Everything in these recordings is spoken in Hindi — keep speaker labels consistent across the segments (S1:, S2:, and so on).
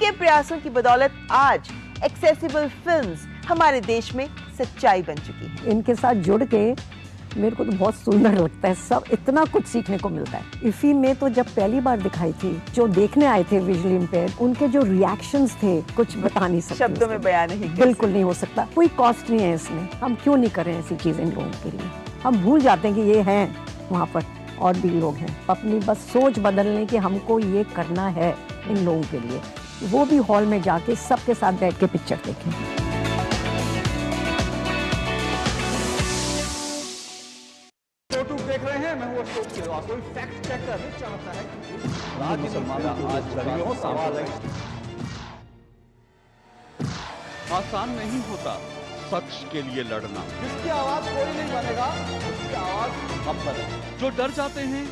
S1: इनके प्रयासों की बदौलत आज एक्सेसिबल फिल्म्स हमारे देश में सच्चाई बन चुकी है।
S2: इनके साथ जुड़ के मेरे को तो बहुत सुंदर लगता है, सब इतना कुछ सीखने को मिलता है। इफी में तो जब पहली बार दिखाई थी, जो देखने आए थे विजुअली इम्पेयर्ड, उनके जो रिएक्शंस थे कुछ बता नहीं सकते,
S1: शब्दों में बयान नहीं
S2: बिल्कुल नहीं हो सकता। कोई कॉस्ट नहीं है इसमें, हम क्यों नहीं करें ऐसी चीजें इन लोगों के लिए। हम भूल जाते हैं कि ये हैं वहाँ पर और भी लोग हैं। अपनी बस सोच बदलने की हमको ये करना है इन लोगों के लिए। वो भी हॉल में जाके सबके साथ बैठ के पिक्चर देखें।
S3: देख रहे हैं, मैं हूं अशोक श्रीवास्तव। कोई फैक्ट चेकर नहीं चाहता है कि राज्य मुसलमानों आज गर्मियों सवाल है।
S4: आसान नहीं होता सच के लिए लड़ना।
S3: जिसकी आवाज कोई नहीं बनेगा, उसकी आवाज हम बने।
S4: जो डर जाते हैं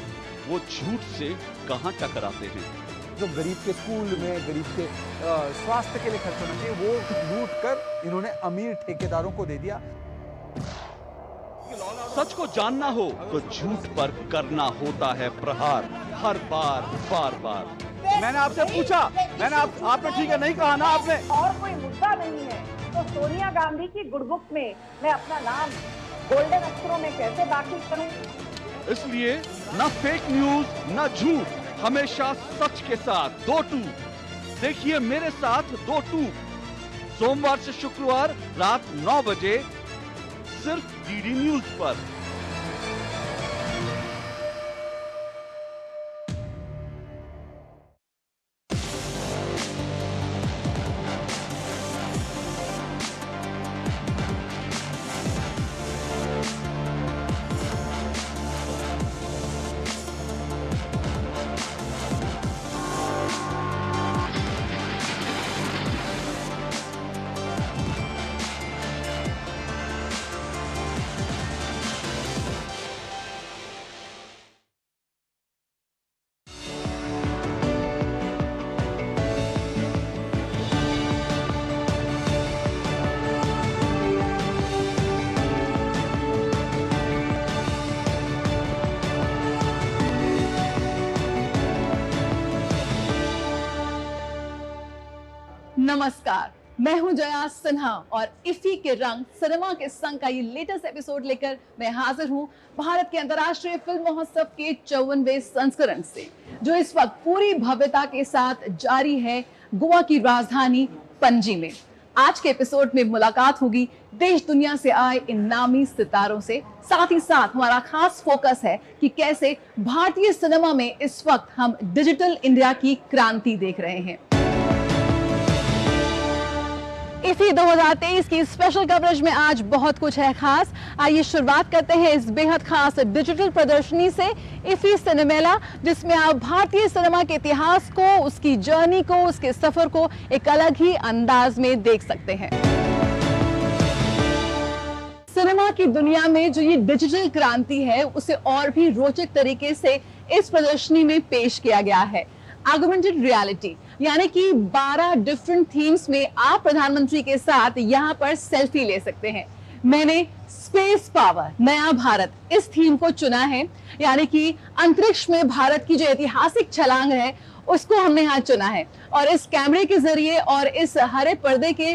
S4: वो झूठ से कहां टकराते हैं।
S3: जो गरीब के स्कूल में, गरीब के स्वास्थ्य के लिए खर्च होना चाहिए, वो लूट कर इन्होंने अमीर ठेकेदारों को दे दिया।
S4: सच को जानना हो तो झूठ पर करना होता है प्रहार, हर बार बार बार।
S3: मैंने आपसे पूछा, आपने ठीक है नहीं कहा ना आपने।
S5: और कोई मुद्दा नहीं है तो सोनिया गांधी की गुडबुक में मैं अपना नाम गोल्डन अक्षरों में कैसे दाखिल करूं?
S4: इसलिए न फेक न्यूज न झूठ, हमेशा सच के साथ 2-2। देखिए मेरे साथ 2-2 सोमवार से शुक्रवार रात 9 बजे सिर्फ डीडी न्यूज पर।
S6: नमस्कार, मैं हूं जया सिन्हा और इफी के रंग सिनेमा के संग का ये लेटेस्ट एपिसोड लेकर मैं हाजिर हूं भारत के अंतर्राष्ट्रीय फिल्म महोत्सव के 54वें संस्करण से, जो इस वक्त पूरी भव्यता के साथ जारी है गोवा की राजधानी पणजी में। आज के एपिसोड में मुलाकात होगी देश दुनिया से आए इन नामी सितारों से। साथ ही साथ हमारा खास फोकस है कि कैसे भारतीय सिनेमा में इस वक्त हम डिजिटल इंडिया की क्रांति देख रहे हैं। इफी 2023 की स्पेशल कवरेज में आज बहुत कुछ है खास। आइए शुरुआत करते हैं इस बेहद खास डिजिटल प्रदर्शनी से, इफी सिनेमेला, जिसमें आप भारतीय सिनेमा के इतिहास को, उसकी जर्नी को, उसके सफर को एक अलग ही अंदाज में देख सकते हैं। सिनेमा की दुनिया में जो ये डिजिटल क्रांति है, उसे और भी रोचक तरीके से इस प्रदर्शनी में पेश किया गया है। ऑगमेंटेड रियलिटी, यानी कि 12 डिफरेंट थीम्स में आप प्रधानमंत्री के साथ यहाँ पर सेल्फी ले सकते हैं। मैंने स्पेस पावर नया भारत इस थीम को चुना है, यानी कि अंतरिक्ष में भारत की जो ऐतिहासिक छलांग है उसको हमने यहाँ चुना है। और इस कैमरे के जरिए और इस हरे पर्दे के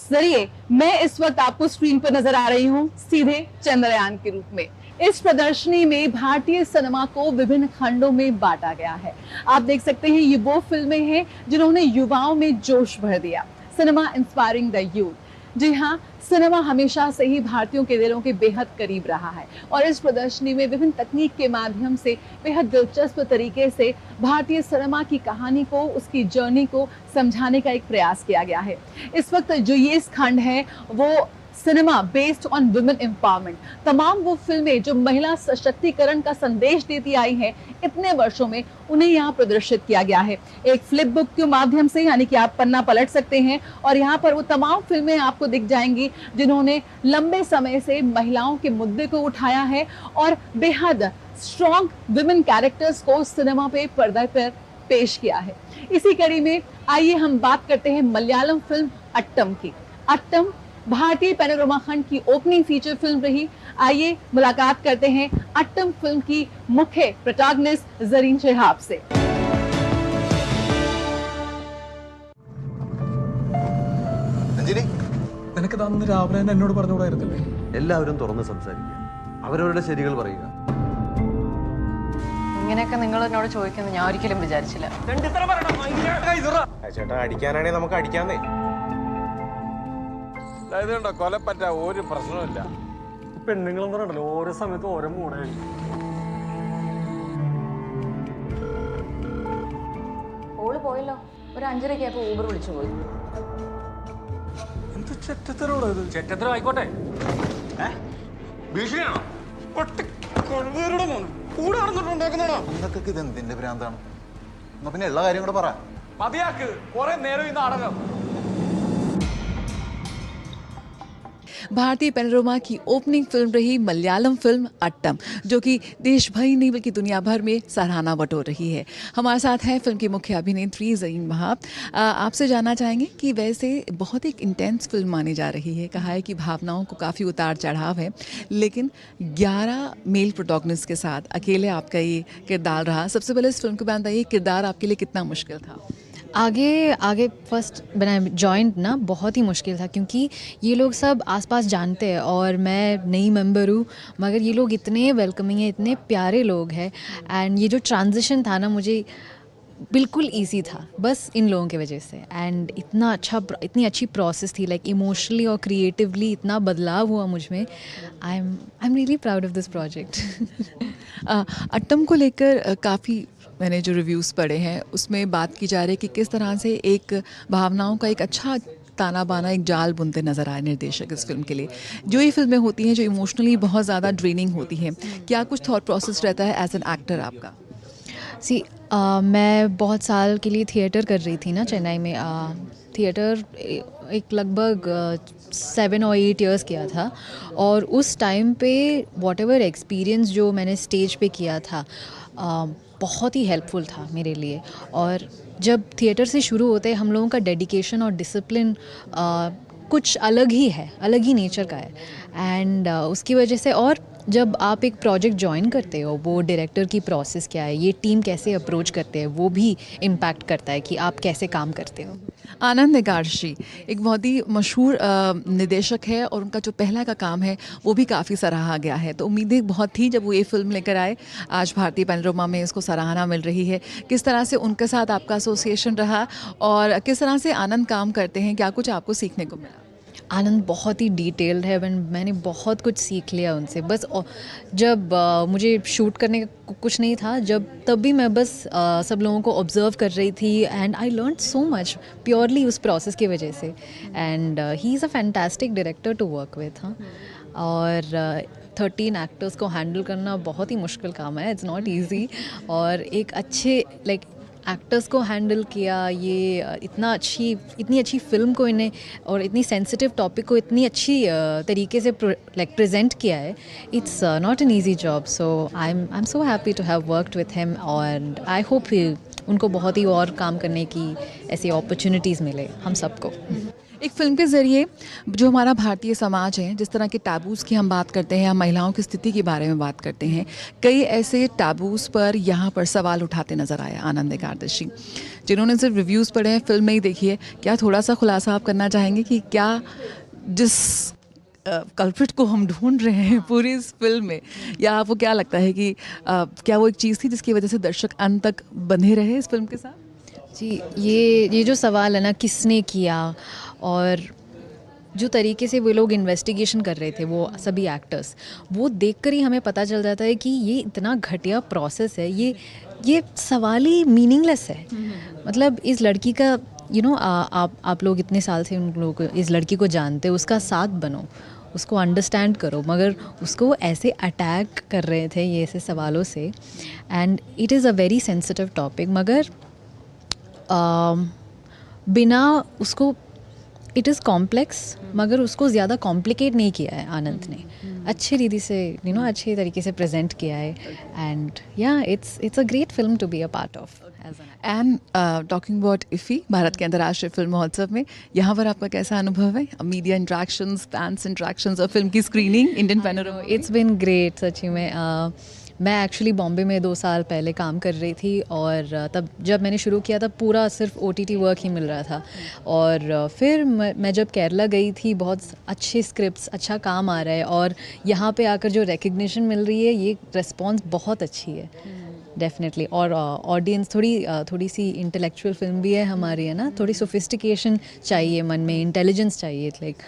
S6: जरिए मैं इस वक्त आपको स्क्रीन पर नजर आ रही हूँ सीधे चंद्रयान के रूप में। इस प्रदर्शनी में भारतीय सिनेमा को विभिन्न खंडों में बांटा गया है। आप देख सकते हैं ये वो फिल्में हैं जिन्होंने युवाओं में जोश भर दिया। Cinema inspiring the youth. जी हाँ, सिनेमा हमेशा से ही भारतीयों के दिलों के बेहद करीब रहा है और इस प्रदर्शनी में विभिन्न तकनीक के माध्यम से बेहद दिलचस्प तरीके से भारतीय सिनेमा की कहानी को, उसकी जर्नी को समझाने का एक प्रयास किया गया है। इस वक्त जो ये खंड है वो cinema based on women empowerment. तमाम वो फिल्में जो महिला सशक्तिकरण का संदेश देती आई हैं इतने वर्षों में, उन्हें यहाँ प्रदर्शित किया गया है एक फ्लिप बुक के माध्यम से, यानी कि आप पन्ना पलट सकते हैं और यहाँ पर वो तमाम फिल्में आपको दिख जाएंगी जिन्होंने लंबे समय से महिलाओं के मुद्दे को उठाया है और बेहद स्ट्रॉन्ग वुमेन कैरेक्टर्स को सिनेमा पे पर्दे पर पेश किया है। इसी कड़ी में आइए हम बात करते हैं मलयालम फिल्म अट्टम की। अट्टम भारतीय पैनोरमा खंड की ओपनिंग फीचर फिल्म रही। आइए मुलाकात करते हैं अट्टम फिल्म की मुख्य प्रोटैगनिस्ट जरीन शिहाब से।
S7: അഞ്ജലി
S8: നിനക്ക് അന്ന് രാവിലെ തന്നെ എന്നോട് പറഞ്ഞുകൂടായിരുന്നില്ലേ?
S9: എല്ലാവരും തുറന്ന് സംസാരിക്കുക, അവരവരുടെ ശരികൾ പറയുക.
S10: ഇങ്ങനെയൊക്കെ നിങ്ങൾ എന്നോട് ചോദിക്കുന്നത് ഞാൻ ഒരിക്കലും വിചാരിച്ചില്ല.
S7: ചേട്ടാ അടിക്കാനാണെങ്കിൽ നമുക്ക് അടിക്കാന്നേ.
S8: ഇതുണ്ടോ കൊലപ്പറ്റ ഒരു പ്രശ്നമില്ല. പെണ്ണുങ്ങളെന്ന് പറഞ്ഞല്ലോ ഓരോ സമയത്ത് ഓരോ മൂടായി.
S10: ഓള് പോയല്ലോ, ഒരു 5:30 ഊബർ വിളിച്ചു പോയി.
S8: എന്ത് ചെറ്റത്തരോടോ ഇത്? ചെറ്റത്തരം ആയിക്കോട്ടെ.
S7: ഭീഷണിയാണോ?
S8: കൂടെ നടന്നിട്ടുണ്ടാക്കുന്നതാണോ?
S7: എന്തൊക്കെ ഇത് എന്തിന്റെ ഭ്രാന്താണ്? എന്നാ പിന്നെ എല്ലാ കാര്യം കൂടെ പറ.
S8: മതിയാക്ക്, കുറെ നേരം ഈ നാടകം.
S6: भारतीय पैनोरमा की ओपनिंग फिल्म रही मलयालम फिल्म अट्टम, जो कि देश भर ही नहीं बल्कि दुनिया भर में सराहना बटोर रही है। हमारे साथ हैं फिल्म की मुख्य अभिनेत्री ज़रीन वहाब। आपसे जानना चाहेंगे कि वैसे बहुत एक इंटेंस फिल्म मानी जा रही है, कहा है कि भावनाओं को काफ़ी उतार चढ़ाव है, लेकिन 11 मेल प्रोटोगनिस्ट के साथ अकेले आपका ये किरदार रहा। सबसे पहले इस फिल्म के बारे में बताइए, किरदार आपके लिए कितना मुश्किल था?
S10: आगे फर्स्ट बना जॉइंट ना बहुत ही मुश्किल था, क्योंकि ये लोग सब आसपास जानते हैं और मैं नई मेंबर हूँ, मगर ये लोग इतने वेलकमिंग हैं, इतने प्यारे लोग हैं। एंड ये जो ट्रांजिशन था ना, मुझे बिल्कुल इजी था बस इन लोगों की वजह से। एंड इतनी अच्छी प्रोसेस थी, लाइक इमोशनली और क्रिएटिवली इतना बदलाव हुआ मुझ में। I am really proud of this project.
S6: Aattam को लेकर काफ़ी मैंने जो रिव्यूज़ पढ़े हैं उसमें बात की जा रही है कि किस तरह से एक भावनाओं का एक अच्छा ताना बाना, एक जाल बुनते नज़र आए निर्देशक इस फिल्म के लिए। जो ये फिल्में होती हैं जो इमोशनली बहुत ज़्यादा ड्रेनिंग होती हैं, क्या कुछ थॉट प्रोसेस रहता है एज एन एक्टर आपका?
S10: मैं बहुत साल के लिए थिएटर कर रही थी ना चेन्नई में। थिएटर एक लगभग 7 और 8 इयर्स किया था, और उस टाइम पे वॉटेवर एक्सपीरियंस जो मैंने स्टेज पे किया था बहुत ही हेल्पफुल था मेरे लिए। और जब थिएटर से शुरू होते हम लोगों का डेडिकेशन और डिसिप्लिन कुछ अलग ही है, अलग ही नेचर का है। एंड उसकी वजह से, और जब आप एक प्रोजेक्ट ज्वाइन करते हो, वो डायरेक्टर की प्रोसेस क्या है, ये टीम कैसे अप्रोच करते हैं, वो भी इम्पैक्ट करता है कि आप कैसे काम करते हो।
S6: आनंद निगारशी एक बहुत ही मशहूर निर्देशक है, और उनका जो पहला का काम है वो भी काफ़ी सराहा गया है। तो उम्मीदें बहुत थी जब वो ये फिल्म लेकर आए, आज भारतीय पैनोरमा में इसको सराहना मिल रही है। किस तरह से उनके साथ आपका एसोसिएशन रहा, और किस तरह से आनंद काम करते हैं, क्या कुछ आपको सीखने को मिला?
S10: आनंद बहुत ही डिटेल्ड है, मैंने बहुत कुछ सीख लिया उनसे। बस जब मुझे शूट करने का कुछ नहीं था, तब भी मैं बस सब लोगों को ऑब्जर्व कर रही थी, and I learn so much purely उस प्रोसेस की वजह से। And he is a fantastic director to work with. हाँ, और 13 एक्टर्स को हैंडल करना बहुत ही मुश्किल काम है, इट्स नॉट ईजी। और एक अच्छे एक्टर्स को हैंडल किया, ये इतनी अच्छी फिल्म को इन्हें, और इतनी सेंसिटिव टॉपिक को इतनी अच्छी तरीके से प्रेजेंट किया है। It's not an easy job. So I am so happy to have worked with him, और आई होप उनको बहुत ही और काम करने की ऐसी अपॉर्चुनिटीज़ मिले हम सबको।
S6: एक फिल्म के ज़रिए जो हमारा भारतीय समाज है, जिस तरह के टैबूज़ की हम बात करते हैं, हम महिलाओं की स्थिति के बारे में बात करते हैं, कई ऐसे टैबूज़ पर यहाँ पर सवाल उठाते नज़र आए आनंद निगारशी। जिन्होंने सिर्फ रिव्यूज़ पढ़े हैं, फिल्म नहीं देखी है, क्या थोड़ा सा खुलासा आप करना चाहेंगे कि क्या जिस कल्प्रिट को हम ढूंढ रहे हैं पूरी इस फिल्म में, या आपको क्या लगता है कि क्या वो एक चीज़ थी जिसकी वजह से दर्शक अंत तक बंधे रहे इस फिल्म के साथ?
S10: जी, ये जो सवाल है ना, किसने किया, और जो तरीके से वो लोग इन्वेस्टिगेशन कर रहे थे, वो सभी एक्टर्स, वो देखकर ही हमें पता चल जाता है कि ये इतना घटिया प्रोसेस है, ये सवाल ही मीनिंगलेस है। मतलब इस लड़की का आप लोग इतने साल से उन लोगों को, इस लड़की को जानते हो, उसका साथ बनो, उसको अंडरस्टैंड करो, मगर उसको ऐसे अटैक कर रहे थे ये ऐसे सवालों से। And it is a very sensitive topic, मगर बिना उसको, इट इज़ कॉम्प्लेक्स, मगर उसको ज़्यादा कॉम्प्लिकेट नहीं किया है आनंद ने। अच्छी रीति से अच्छे तरीके से प्रेजेंट किया है। एंड या it's a great film to be a part of.
S6: And talking about IFFI, Bharat के अंतर्राष्ट्रीय फिल्म महोत्सव में यहाँ पर आपका कैसा अनुभव है? मीडिया इंट्रैक्शंस, फैंस इंट्रैक्शंस और फिल्म की screening Indian panorama?
S10: It's been great. सच्ची में मैं एक्चुअली बॉम्बे में 2 साल पहले काम कर रही थी और तब जब मैंने शुरू किया तब पूरा सिर्फ OTT वर्क ही मिल रहा था। और फिर मैं जब केरला गई थी, बहुत अच्छे स्क्रिप्ट्स, अच्छा काम आ रहा है और यहाँ पे आकर जो रिकग्निशन मिल रही है, ये रिस्पॉन्स बहुत अच्छी है डेफिनेटली। और ऑडियंस थोड़ी सी इंटेलेक्चुअल फिल्म भी है हमारी, है ना, थोड़ी सोफिस्टिकेशन चाहिए मन में, इंटेलिजेंस चाहिए लाइक,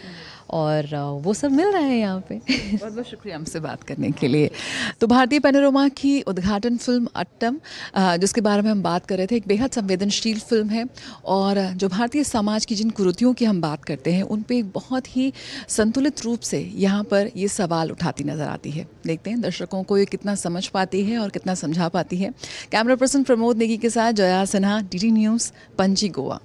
S10: और वो सब मिल रहा है यहाँ पे।
S6: बहुत बहुत शुक्रिया हमसे बात करने के लिए। तो भारतीय पैनोरमा की उद्घाटन फिल्म अट्टम, जिसके बारे में हम बात कर रहे थे, एक बेहद संवेदनशील फिल्म है और जो भारतीय समाज की जिन कुरीतियों की हम बात करते हैं उन पे एक बहुत ही संतुलित रूप से यहाँ पर ये सवाल उठाती नज़र आती है। देखते हैं दर्शकों को ये कितना समझ पाती है और कितना समझा पाती है। कैमरा पर्सन प्रमोद नेगी के साथ जया सिन्हा, DD न्यूज़, पणजी, गोवा।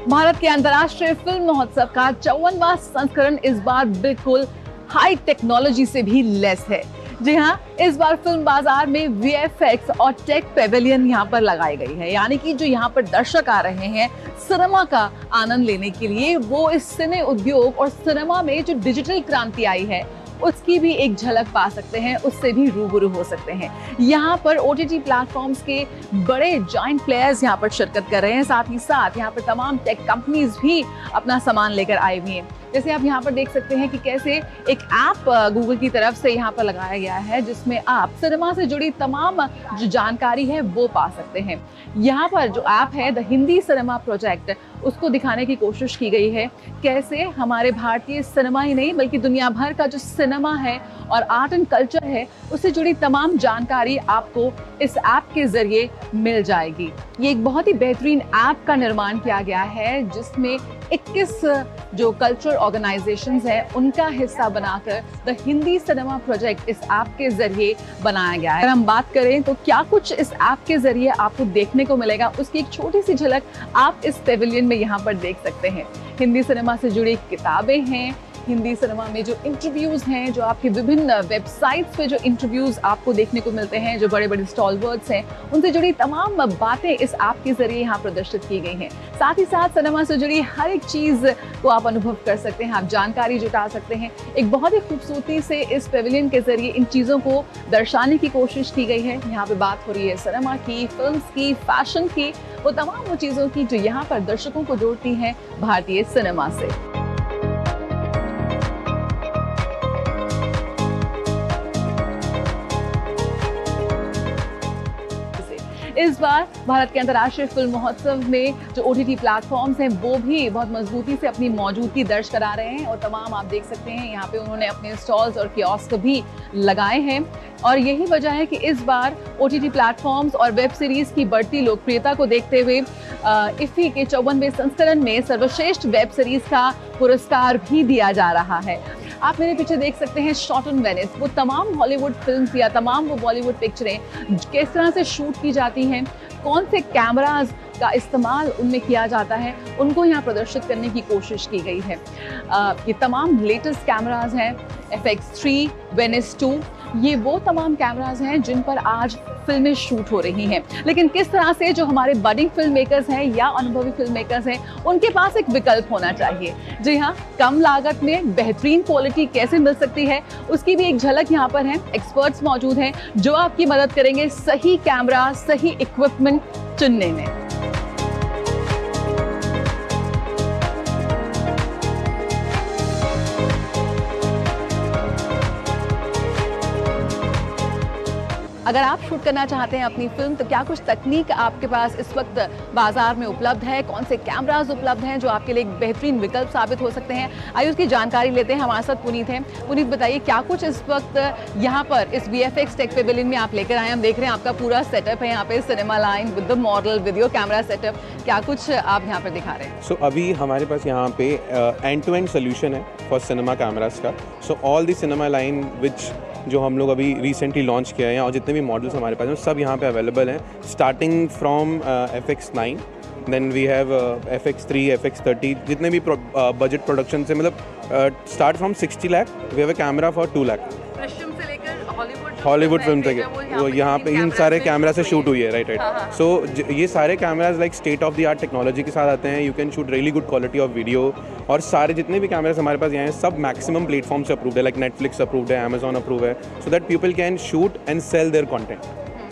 S6: भारत के अंतर्राष्ट्रीय फिल्म महोत्सव का 54वां संस्करण इस बार बिल्कुल हाई टेक्नोलॉजी से भी लेस है। जी हाँ, इस बार फिल्म बाजार में VFX और टेक पेवेलियन यहाँ पर लगाई गई है, यानी कि जो यहाँ पर दर्शक आ रहे हैं सिनेमा का आनंद लेने के लिए, वो इस सिने उद्योग और सिनेमा में जो डिजिटल क्रांति आई है उसकी भी एक झलक पा सकते हैं, उससे भी रूबरू हो सकते हैं। यहाँ पर OTT प्लेटफॉर्म्स के बड़े जाइंट प्लेयर्स यहाँ पर शिरकत कर रहे हैं, साथ ही साथ यहाँ पर तमाम टेक कंपनीज भी अपना सामान लेकर आए हुए हैं। जैसे आप यहाँ पर देख सकते हैं कि कैसे एक ऐप गूगल की तरफ से यहाँ पर लगाया गया है, जिसमें आप सिनेमा से जुड़ी तमाम जो जानकारी है वो पा सकते हैं। यहाँ पर जो ऐप है द हिंदी सिनेमा प्रोजेक्ट, उसको दिखाने की कोशिश की गई है कैसे हमारे भारतीय सिनेमा ही नहीं बल्कि दुनिया भर का जो सिनेमा है और आर्ट एंड कल्चर है उससे जुड़ी तमाम जानकारी आपको इस ऐप के जरिए मिल जाएगी। ये एक बहुत ही बेहतरीन ऐप का निर्माण किया गया है, जिसमें 21 जो कल्चरल ऑर्गेनाइजेशंस हैं उनका हिस्सा बनाकर द हिंदी सिनेमा प्रोजेक्ट इस ऐप के जरिए बनाया गया है। अगर हम बात करें तो क्या कुछ इस ऐप के जरिए आपको देखने को मिलेगा, उसकी एक छोटी सी झलक आप इस पेविलियन में यहाँ पर देख सकते हैं। हिंदी सिनेमा से जुड़ी किताबें हैं, हिंदी सिनेमा में जो इंटरव्यूज़ हैं, जो आपके विभिन्न वेबसाइट्स पे जो इंटरव्यूज़ आपको देखने को मिलते हैं, जो बड़े बड़े स्टॉलवर्ड्स हैं, उनसे जुड़ी तमाम बातें इस ऐप के जरिए यहाँ प्रदर्शित की गई हैं। साथ ही साथ सिनेमा से जुड़ी हर एक चीज़ को आप अनुभव कर सकते हैं, आप जानकारी जुटा सकते हैं। एक बहुत ही खूबसूरती से इस पेविलियन के जरिए इन चीज़ों को दर्शाने की कोशिश की गई है। यहाँ पे बात हो रही है सिनेमा की, फिल्म्स की, फैशन की, वो तमाम वो चीज़ों की जो यहाँ पर दर्शकों को जोड़ती हैं भारतीय सिनेमा से। इस बार भारत के अंतर्राष्ट्रीय फिल्म महोत्सव में जो OTT प्लेटफॉर्म्स हैं वो भी बहुत मजबूती से अपनी मौजूदगी दर्ज करा रहे हैं और तमाम आप देख सकते हैं यहाँ पे उन्होंने अपने स्टॉल्स और कियोस्क भी लगाए हैं। और यही वजह है कि इस बार OTT प्लेटफॉर्म्स और वेब सीरीज़ की बढ़ती लोकप्रियता को देखते हुए IFFI के 54वें संस्करण में सर्वश्रेष्ठ वेब सीरीज़ का पुरस्कार भी दिया जा रहा है। आप मेरे पीछे देख सकते हैं शॉट ऑन वेनिस, वो तमाम हॉलीवुड फिल्म्स या तमाम वो बॉलीवुड पिक्चरें किस तरह से शूट की जाती हैं, कौन से कैमराज का इस्तेमाल उनमें किया जाता है, उनको यहाँ प्रदर्शित करने की कोशिश की गई है। ये तमाम लेटेस्ट कैमराज हैं, FX3, वेनिस 2, ये वो तमाम कैमराज हैं जिन पर आज फिल्में शूट हो रही हैं। लेकिन किस तरह से जो हमारे बडिंग फिल्म मेकर्स हैं या अनुभवी फिल्म मेकर्स हैं, उनके पास एक विकल्प होना चाहिए। जी हाँ, कम लागत में बेहतरीन क्वालिटी कैसे मिल सकती है, उसकी भी एक झलक यहाँ पर है। एक्सपर्ट्स मौजूद हैं जो आपकी मदद करेंगे सही कैमरा, सही इक्विपमेंट चुनने में। अगर आप शूट करना चाहते हैं अपनी फिल्म, तो क्या कुछ तकनीक आपके पास इस वक्त बाजार में उपलब्ध है, कौन से कैमराज उपलब्ध हैं जो आपके लिए एक बेहतरीन विकल्प साबित हो सकते हैं, आइए उसकी जानकारी लेते हैं। हमारे साथ पुनीत हैं। पुनीत, बताइए क्या कुछ इस वक्त यहाँ पर इस VFX टेक पेविलियन में आप लेकर आए। हम देख रहे हैं आपका पूरा सेटअप है यहाँ पे, cinema line with the model, video camera setup, क्या कुछ आप यहाँ पर दिखा रहे हैं?
S11: अभी हमारे पास यहाँ पे एंड टू एंड सोल्यूशन है फॉर सिनेमा कैमराज का। All the cinema line which जो हम लोग अभी रिसेंटली लॉन्च किया है, और जितने भी मॉडल्स हमारे पास हैं सब यहाँ पे अवेलेबल हैं, starting from FX9, then we have FX3, FX30, जितने भी बजट प्रोडक्शन से, मतलब start from 60 lakh, we have a camera for 2 lakh. Hollywood film तक वो यहाँ पे इन सारे कैमरा से शूट हुई है, राइट। सो ये सारे cameras like state of the art technology के साथ आते हैं, you can shoot really good quality of video, और सारे जितने भी कैमराज हमारे पास यहाँ हैं सब मैक्सिमम प्लेटफॉर्म से अप्रूव्ड है, लाइक नेटफ्लिक्स अप्रूव्ड है, अमेजॉन अप्रूव है, so that people can shoot and sell their content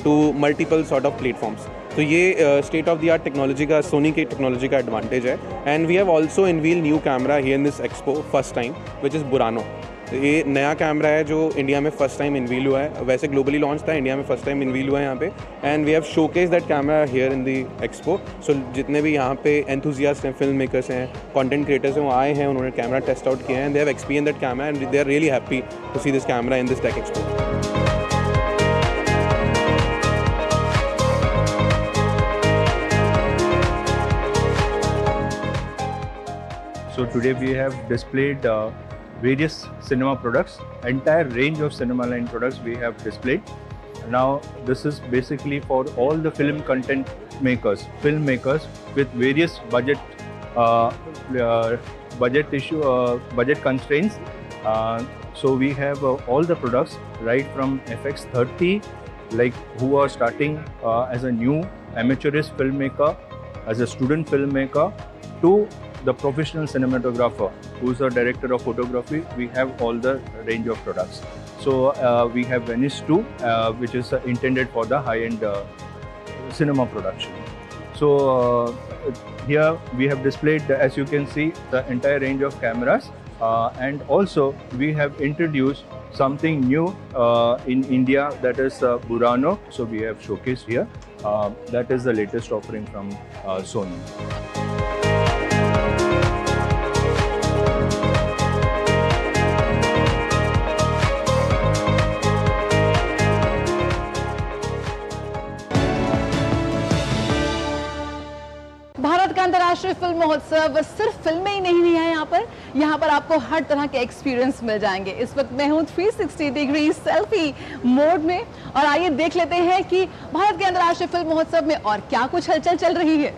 S11: to multiple sort of platforms. तो ये state of the art technology का, सोनी की टेक्नोलॉजी का एडवांटेज है। And we have also unveil new camera here in this expo first time, which is Burano. ये नया कैमरा है जो इंडिया में फर्स्ट टाइम इनवील हुआ है, वैसे ग्लोबली लॉन्च था, इंडिया में फर्स्ट टाइम इनवील हुआ है यहाँ पे, and we have showcase that camera here in the expo. सो जितने भी यहाँ पे एंथुजियास्ट हैं, फिल्म मेकर्स हैं, कंटेंट क्रिएटर्स हैं, वो आए हैं, उन्होंने कैमरा टेस्ट आउट किया है, and they have experience that camera and they are really happy to see this camera in this tech expo.
S12: So today we have displayed various cinema products, entire range of cinema line products we have displayed. Now this is basically for all the film content makers, filmmakers with various budget constraints. So we have all the products right from FX30, like who are starting as a new amateurist filmmaker, as a student filmmaker, to the professional cinematographer who's a director of photography. We have all the range of products. So we have Venice 2, which is intended for the high-end cinema production. So here we have displayed, as you can see, the entire range of cameras, and also we have introduced something new in India, that is Burano. So we have showcased here. That is the latest offering from Sony.
S6: Bharat का अंतर्राष्ट्रीय फिल्म महोत्सव सिर्फ फिल्में ही नहीं है, यहाँ पर आपको हर तरह के एक्सपीरियंस मिल जाएंगे। इस वक्त मैं हूँ 360 डिग्री सेल्फी मोड में, और आइए देख लेते हैं कि भारत के अंतर्राष्ट्रीय फिल्म महोत्सव में और क्या कुछ हलचल चल रही है।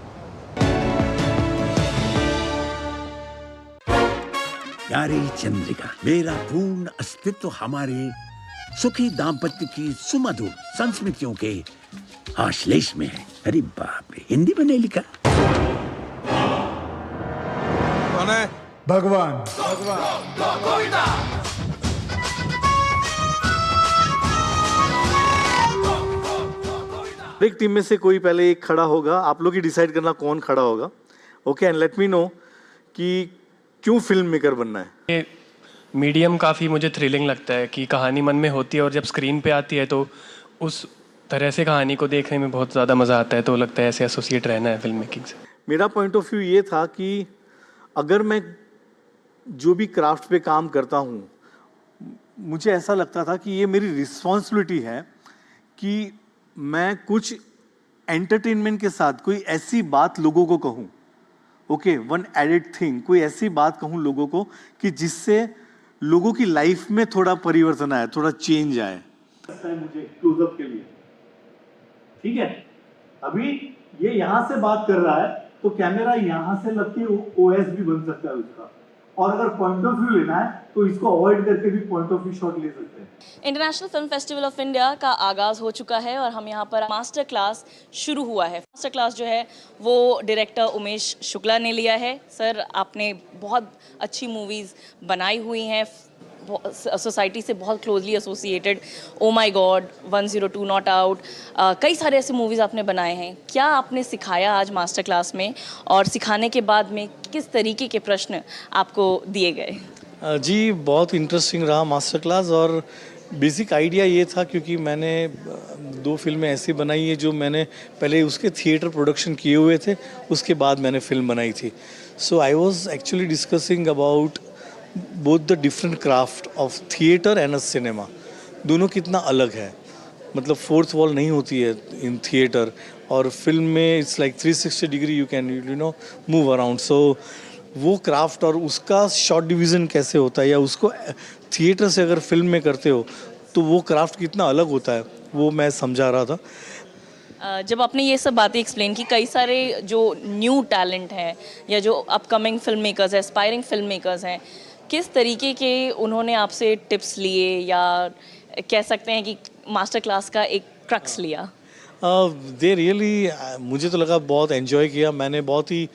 S13: प्यारी चंद्रिका, मेरा पूर्ण अस्तित्व हमारे सुखी दाम्पत्य की सुमधुर संस्मृतियों के आश्लेष में है। अरे बाप रे, हिंदी में नहीं लिखा।
S3: कौन है? भगवान।
S14: एक टीम में से कोई पहले एक खड़ा होगा, आप लोग ही डिसाइड करना कौन खड़ा होगा। Okay, and let me know कि क्यों फिल्म मेकर बनना है।
S15: ये मीडियम काफ़ी मुझे थ्रिलिंग लगता है कि कहानी मन में होती है और जब स्क्रीन पे आती है तो उस तरह से कहानी को देखने में बहुत ज़्यादा मज़ा आता है, तो लगता है ऐसे एसोसिएट रहना है फिल्म मेकिंग से।
S14: मेरा पॉइंट ऑफ व्यू ये था कि अगर मैं जो भी क्राफ्ट पे काम करता हूँ, मुझे ऐसा लगता था कि ये मेरी रिस्पॉन्सिबिलिटी है कि मैं कुछ एंटरटेनमेंट के साथ कोई ऐसी बात लोगों को कहूँ, ओके, वन एडेड थिंग, कोई ऐसी बात कहूँ लोगों को कि जिससे लोगों की लाइफ में थोड़ा परिवर्तन आए, थोड़ा चेंज आए। मुझे क्लोजअप के लिए, ठीक है, अभी ये यहाँ से बात कर रहा है तो कैमरा यहाँ से लग के ओएस भी बन सकता है उसका, और अगर पॉइंट ऑफ व्यू लेना है तो इसको अवॉइड करके भी पॉइंट ऑफ व्यू शॉट ले सकते हैं।
S16: International film festival of India का आगाज़ हो चुका है और हम यहाँ पर मास्टर क्लास शुरू हुआ है। मास्टर क्लास जो है वो डायरेक्टर उमेश शुक्ला ने लिया है। सर, आपने बहुत अच्छी मूवीज़ बनाई हुई हैं, सोसाइटी से बहुत closely associated, oh my God, 102 not out, कई सारे ऐसे मूवीज़ आपने बनाए हैं। क्या आपने सिखाया आज मास्टर क्लास में, और सिखाने के बाद में किस तरीके के प्रश्न आपको दिए गए?
S14: जी, बहुत इंटरेस्टिंग रहा मास्टर क्लास, और बेसिक आइडिया ये था क्योंकि मैंने 2 फिल्में ऐसी बनाई है जो मैंने पहले उसके थिएटर प्रोडक्शन किए हुए थे, उसके बाद मैंने फिल्म बनाई थी। So I was actually discussing about both the different craft of theatre and a cinema, दोनों कितना अलग है। मतलब फोर्थ वॉल नहीं होती है इन थिएटर, और फिल्म में it's like 360 degree you can you know move around. So वो क्राफ्ट और उसका शॉर्ट डिवीज़न कैसे होता है, या उसको थिएटर से अगर फिल्म में करते हो तो वो क्राफ्ट कितना अलग होता है वो मैं समझा रहा था।
S16: जब आपने ये सब बातें एक्सप्लेन की, कई सारे जो न्यू टैलेंट हैं या जो अपकमिंग फिल्म मेकर्स हैं, एस्पायरिंग फिल्म मेकर्स हैं, किस तरीके के उन्होंने आपसे टिप्स लिए या कह सकते हैं कि मास्टर क्लास का एक क्रक्स लिया?
S14: दे रियली, मुझे तो लगा बहुत एंजॉय किया। मैंने बहुत ही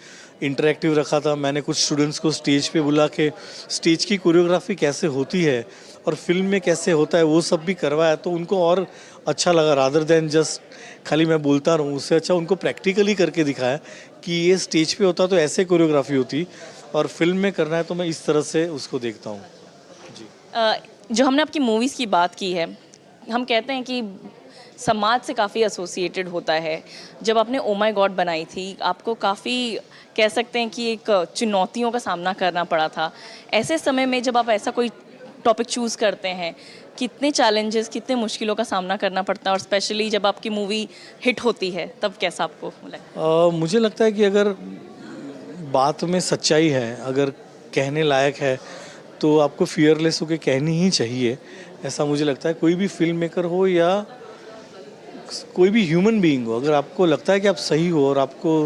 S14: इंटरेक्टिव रखा था। मैंने कुछ स्टूडेंट्स को स्टेज पे बुला के स्टेज की कोरियोग्राफी कैसे होती है और फिल्म में कैसे होता है वो सब भी करवाया, तो उनको और अच्छा लगा। रादर देन जस्ट खाली मैं बोलता रहूँ, उससे अच्छा उनको प्रैक्टिकली करके दिखाया कि ये स्टेज पे होता तो ऐसे कोरियोग्राफी होती और फिल्म में करना है तो मैं इस तरह से उसको देखता हूँ। जी,
S16: जो हमने आपकी मूवीज़ की बात की है, हम कहते हैं कि समाज से काफ़ी एसोसिएटेड होता है। जब आपने ओ माय गॉड बनाई थी, आपको काफ़ी कह सकते हैं कि एक चुनौतियों का सामना करना पड़ा था। ऐसे समय में जब आप ऐसा कोई टॉपिक चूज़ करते हैं, कितने चैलेंजेस, कितने मुश्किलों का सामना करना पड़ता है, और स्पेशली जब आपकी मूवी हिट होती है तब कैसा आपको लगता है?
S14: मुझे लगता है कि अगर बात में सच्चाई है, अगर कहने लायक है, तो आपको फियरलेस होकर कहनी ही चाहिए। ऐसा मुझे लगता है। कोई भी फिल्म मेकर हो या कोई भी ह्यूमन बीइंग हो, अगर आपको लगता है कि आप सही हो और आपको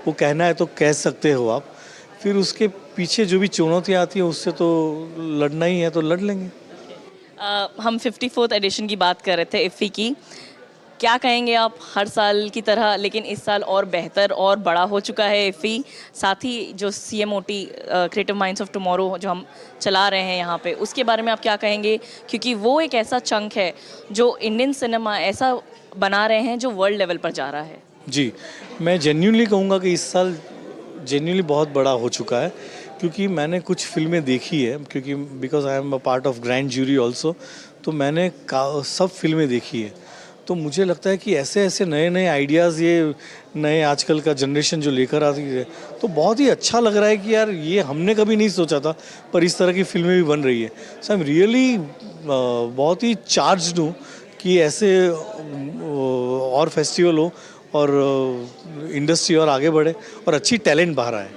S14: वो कहना है तो कह सकते हो आप। फिर उसके पीछे जो भी चुनौतियाँ आती हैं उससे तो लड़ना ही है, तो लड़ लेंगे।
S16: हम 54th एडिशन की बात कर रहे थे इफ़ी की। क्या कहेंगे आप, हर साल की तरह लेकिन इस साल और बेहतर और बड़ा हो चुका है इफ़ी। साथ ही जो CMOT creative minds of tomorrow जो हम चला रहे हैं यहाँ पे, उसके बारे में आप क्या कहेंगे? क्योंकि वो एक ऐसा चंक है जो इंडियन सिनेमा ऐसा बना रहे हैं जो वर्ल्ड लेवल पर जा रहा है।
S14: जी, मैं जेन्युइनली कहूँगा कि इस साल जेन्युइनली बहुत बड़ा हो चुका है, क्योंकि मैंने कुछ फिल्में देखी है, क्योंकि because I am a part of grand jury also, तो मैंने सब फिल्में देखी है। तो मुझे लगता है कि ऐसे ऐसे नए नए आइडियाज़ ये नए आजकल का जनरेशन जो लेकर आती है, तो बहुत ही अच्छा लग रहा है कि यार ये हमने कभी नहीं सोचा था, पर इस तरह की फिल्में भी बन रही है। सो आई एम रियली बहुत ही चार्ज्ड हूँ कि ऐसे और फेस्टिवल हो और इंडस्ट्री और आगे बढ़े और अच्छी टैलेंट बाहर आए।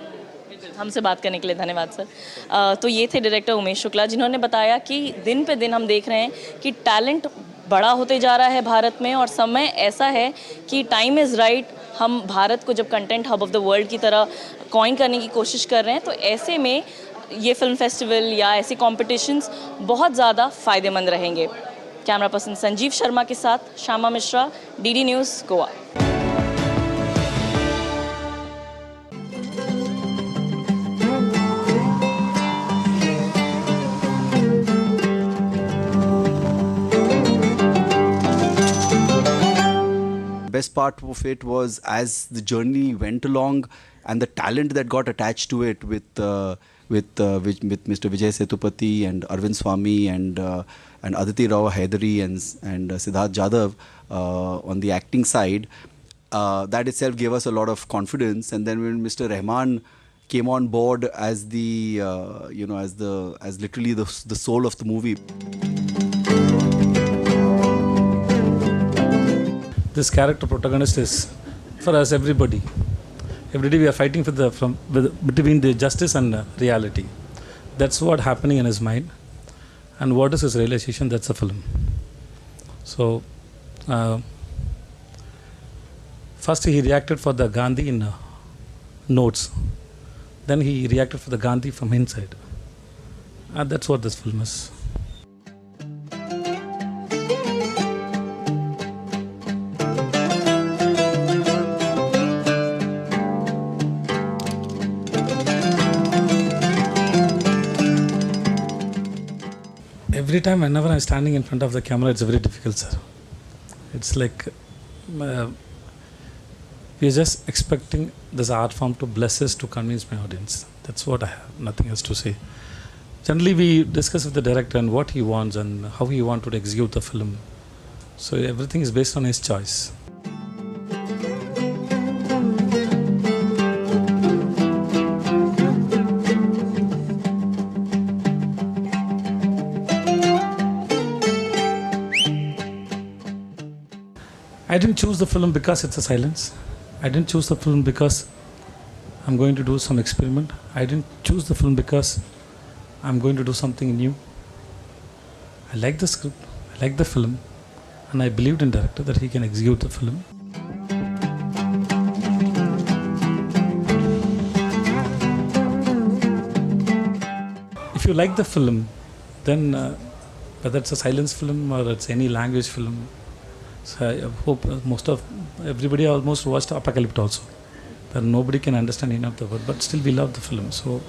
S16: हमसे बात करने के लिए धन्यवाद सर। तो ये थे डायरेक्टर उमेश शुक्ला, जिन्होंने बताया कि दिन पे दिन हम देख रहे हैं कि टैलेंट बड़ा होते जा रहा है भारत में, और समय ऐसा है कि टाइम इज़ राइट। हम भारत को जब content hub of the world की तरह कॉइन करने की कोशिश कर रहे हैं, तो ऐसे में ये फिल्म फेस्टिवल या ऐसे कॉम्पिटिशन्स बहुत ज़्यादा फ़ायदेमंद रहेंगे। कैमरा पर्सन संजीव शर्मा के साथ Shyama Mishra, DD news, Goa.
S17: Best part of it was as the journey went along and the talent that got attached to it with Mr. Vijay Sethupathi and Arvind Swamy and Aditi Rao Haidari and Siddharth Jadhav on the acting side. That itself gave us a lot of confidence. And then when Mr. Rahman came on board as the as literally the soul of the movie.
S18: This character protagonist is for us everybody. Every day we are fighting between the justice and reality. That's what happening in his mind, and what is his realization. That's the film. So first he reacted for the Gandhi in notes. Then he reacted for the Gandhi from inside, and that's what this film is. Every time, whenever I'm standing in front of the camera, it's very difficult, sir. It's like we're just expecting this art form to bless us to convince my audience. That's what I have, nothing else to say. Generally, we discuss with the director and what he wants and how he wants to execute the film. So everything is based on his choice. I didn't choose the film because it's a silence. I didn't choose the film because I'm going to do some experiment. I didn't choose the film because I'm going to do something new. I like the script. I I liked the film, and I believed in director that he can execute the film. If you like the film, then whether it's a silence film or it's any language film, so I hope most of everybody almost watched Apocalypse also. That nobody can understand any of the word, but still we love the film. So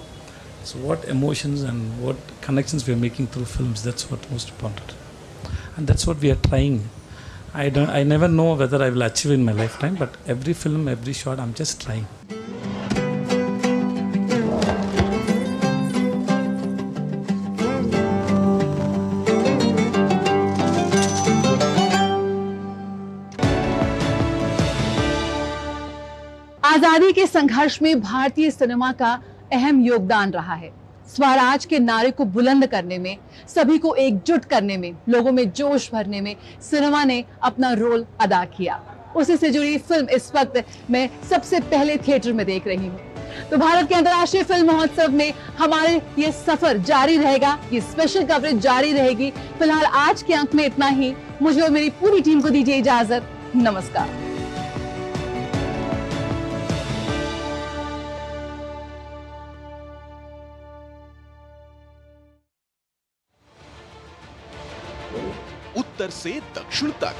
S18: what emotions and what connections we are making through films, that's what most important, and that's what we are trying. I never know whether I will achieve in my lifetime, but every film, every shot, I'm just trying.
S6: आजादी के संघर्ष में भारतीय सिनेमा का अहम योगदान रहा है। स्वराज के नारे को बुलंद करने में, सभी को एकजुट करने में, लोगों में जोश भरने में सिनेमा ने अपना रोल अदा किया। उसी से जुड़ी फिल्म इस वक्त मैं सबसे पहले थिएटर में देख रही हूँ। तो भारत के अंतर्राष्ट्रीय फिल्म महोत्सव में हमारे ये सफर जारी रहेगा, ये स्पेशल कवरेज जारी रहेगी। फिलहाल आज के अंक में इतना ही। मुझे और मेरी पूरी टीम को दीजिए इजाजत। नमस्कार।
S19: उत्तर से दक्षिण तक